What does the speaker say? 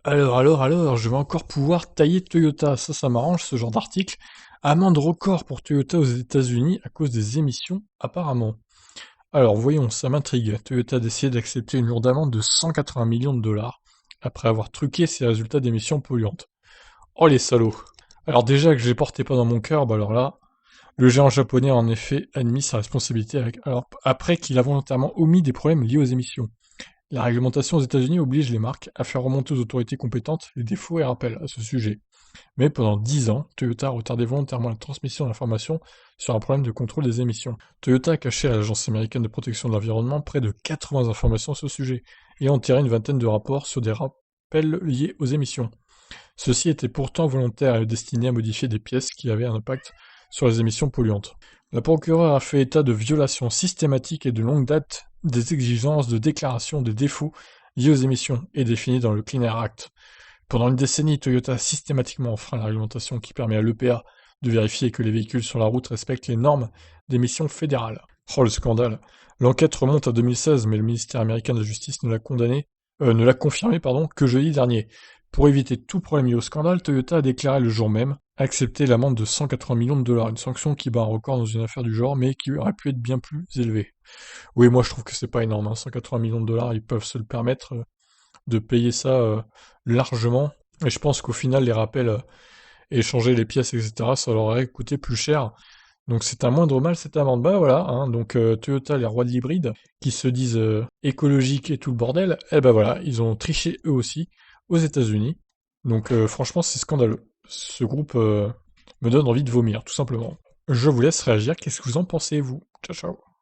Alors, je vais encore pouvoir tailler Toyota. Ça m'arrange ce genre d'article. Amende record pour Toyota aux États-Unis à cause des émissions, apparemment. Alors, voyons, ça m'intrigue. Toyota a décidé d'accepter une lourde amende de 180 millions de dollars après avoir truqué ses résultats d'émissions polluantes. Oh les salauds! Alors déjà que je les portais pas dans mon cœur, bah alors là, le géant japonais a en effet admis sa responsabilité après qu'il a volontairement omis des problèmes liés aux émissions. La réglementation aux États-Unis oblige les marques à faire remonter aux autorités compétentes les défauts et rappels à ce sujet. Mais pendant 10 ans, Toyota a retardé volontairement la transmission d'informations sur un problème de contrôle des émissions. Toyota a caché à l'Agence américaine de protection de l'environnement près de 80 informations sur ce sujet, et a enterré une vingtaine de rapports sur des rappels liés aux émissions. Ceux-ci étaient pourtant volontaires et destinés à modifier des pièces qui avaient un impact sur les émissions polluantes. La procureure a fait état de violations systématiques et de longue date des exigences de déclaration des défauts liés aux émissions et définies dans le Clean Air Act. Pendant une décennie, Toyota a systématiquement enfreint la réglementation qui permet à l'EPA de vérifier que les véhicules sur la route respectent les normes d'émissions fédérales. Oh le scandale! L'enquête remonte à 2016, mais le ministère américain de la Justice ne l'a confirmé, que jeudi dernier. Pour éviter tout problème lié au scandale, Toyota a déclaré le jour même accepter l'amende de 180 millions de dollars, une sanction qui bat un record dans une affaire du genre, mais qui aurait pu être bien plus élevée. Oui, moi je trouve que c'est pas énorme, hein, 180 millions de dollars, ils peuvent se le permettre de payer ça largement. Et je pense qu'au final, les rappels et échanger les pièces, etc., ça leur aurait coûté plus cher. Donc c'est un moindre mal cette amende. Bah voilà, hein, donc Toyota, les rois de l'hybride, qui se disent écologiques et tout le bordel, eh ben voilà, ils ont triché eux aussi aux États-Unis. Donc franchement, c'est scandaleux. Ce groupe me donne envie de vomir, tout simplement. Je vous laisse réagir. Qu'est-ce que vous en pensez, vous? Ciao, ciao.